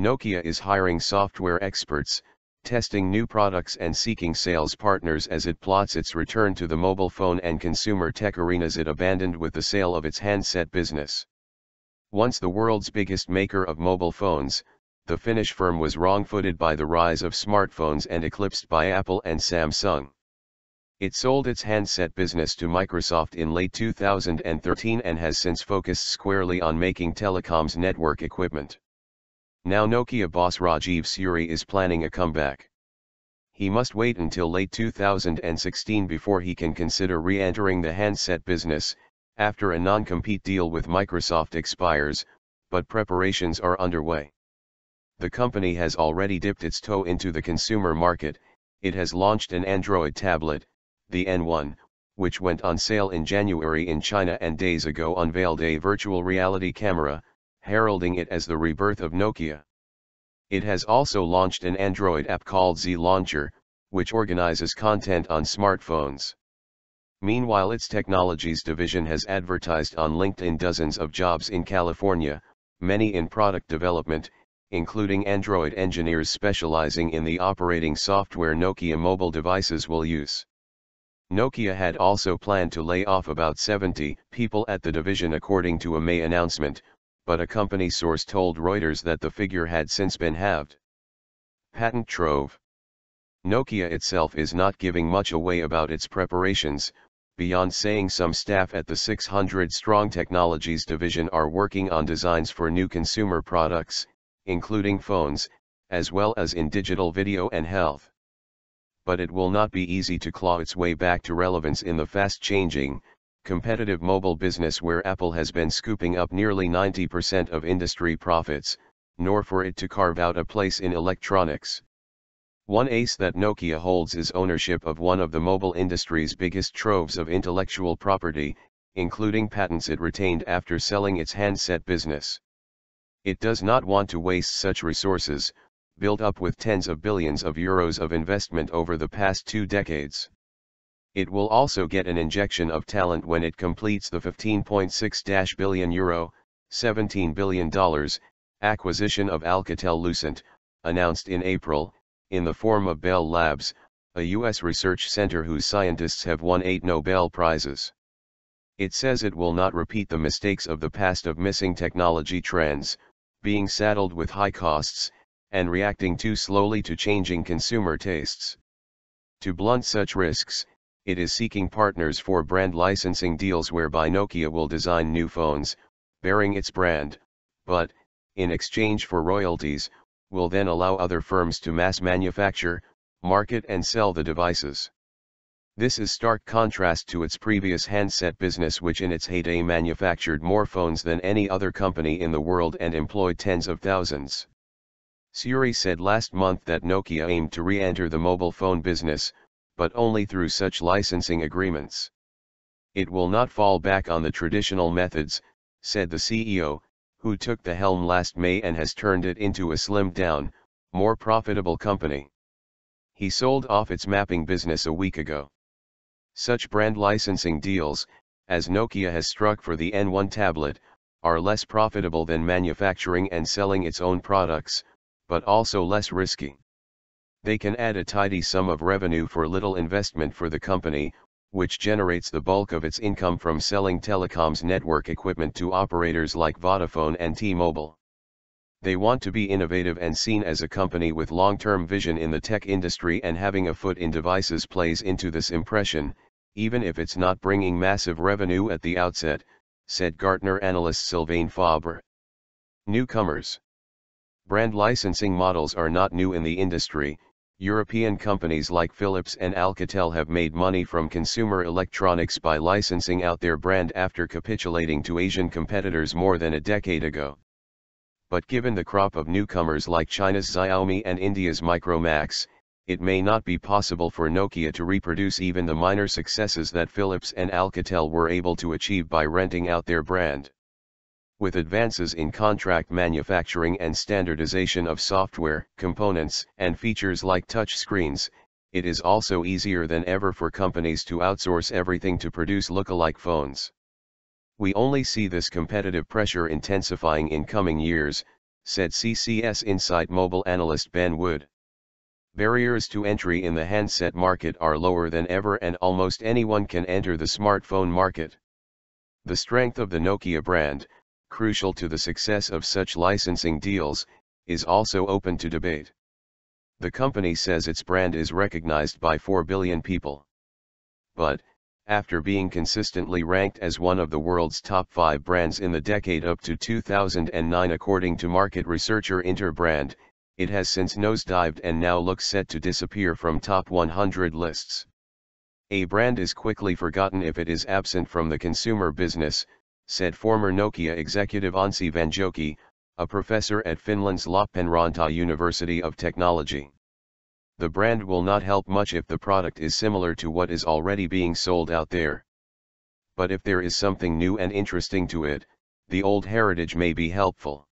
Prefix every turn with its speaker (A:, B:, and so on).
A: Nokia is hiring software experts, testing new products and seeking sales partners as it plots its return to the mobile phone and consumer tech arenas it abandoned with the sale of its handset business. Once the world's biggest maker of mobile phones, the Finnish firm was wrong-footed by the rise of smartphones and eclipsed by Apple and Samsung. It sold its handset business to Microsoft in late 2013 and has since focused squarely on making telecoms network equipment. Now Nokia boss Rajeev Suri is planning a comeback. He must wait until late 2016 before he can consider re-entering the handset business, after a non-compete deal with Microsoft expires, but preparations are underway. The company has already dipped its toe into the consumer market. It has launched an Android tablet, the N1, which went on sale in January in China and days ago unveiled a virtual reality camera, heralding it as the rebirth of Nokia. It has also launched an Android app called Z Launcher, which organizes content on smartphones. Meanwhile, its technologies division has advertised on LinkedIn dozens of jobs in California, many in product development, including Android engineers specializing in the operating software Nokia mobile devices will use. Nokia had also planned to lay off about 70 people at the division according to a May announcement, but a company source told Reuters that the figure had since been halved. Patent trove. Nokia itself is not giving much away about its preparations, beyond saying some staff at the 600-strong technologies division are working on designs for new consumer products, including phones, as well as in digital video and health. But it will not be easy to claw its way back to relevance in the fast-changing, competitive mobile business where Apple has been scooping up nearly 90% of industry profits, nor for it to carve out a place in electronics. One ace that Nokia holds is ownership of one of the mobile industry's biggest troves of intellectual property, including patents it retained after selling its handset business. It does not want to waste such resources, built up with tens of billions of euros of investment over the past 2 decades. It will also get an injection of talent when it completes the €15.6 billion, $17 billion, acquisition of Alcatel-Lucent, announced in April, in the form of Bell Labs, a U.S. research center whose scientists have won 8 Nobel Prizes. It says it will not repeat the mistakes of the past of missing technology trends, being saddled with high costs, and reacting too slowly to changing consumer tastes. To blunt such risks, it is seeking partners for brand licensing deals whereby Nokia will design new phones, bearing its brand, but, in exchange for royalties, will then allow other firms to mass manufacture, market and sell the devices. This is stark contrast to its previous handset business, which in its heyday manufactured more phones than any other company in the world and employed tens of thousands. Suri said last month that Nokia aimed to re-enter the mobile phone business, but only through such licensing agreements. It will not fall back on the traditional methods, said the CEO, who took the helm last May and has turned it into a slimmed-down, more profitable company. He sold off its mapping business a week ago. Such brand licensing deals, as Nokia has struck for the N1 tablet, are less profitable than manufacturing and selling its own products, but also less risky. They can add a tidy sum of revenue for little investment for the company, which generates the bulk of its income from selling telecoms network equipment to operators like Vodafone and T-Mobile. They want to be innovative and seen as a company with long-term vision in the tech industry, and having a foot in devices plays into this impression, even if it's not bringing massive revenue at the outset, said Gartner analyst Sylvain Fabre. Newcomers. Brand licensing models are not new in the industry. European companies like Philips and Alcatel have made money from consumer electronics by licensing out their brand after capitulating to Asian competitors more than a decade ago. But given the crop of newcomers like China's Xiaomi and India's Micromax, it may not be possible for Nokia to reproduce even the minor successes that Philips and Alcatel were able to achieve by renting out their brand. With advances in contract manufacturing and standardization of software, components, and features like touch screens, it is also easier than ever for companies to outsource everything to produce look-alike phones. We only see this competitive pressure intensifying in coming years, said CCS Insight Mobile analyst Ben Wood. Barriers to entry in the handset market are lower than ever and almost anyone can enter the smartphone market. The strength of the Nokia brand, crucial to the success of such licensing deals, is also open to debate. The company says its brand is recognized by 4 billion people. But, after being consistently ranked as one of the world's top 5 brands in the decade up to 2009 according to market researcher Interbrand, it has since nosedived and now looks set to disappear from top 100 lists. A brand is quickly forgotten if it is absent from the consumer business, said former Nokia executive Anssi Vanjoki, a professor at Finland's Lappeenranta University of Technology. The brand will not help much if the product is similar to what is already being sold out there. But if there is something new and interesting to it, the old heritage may be helpful.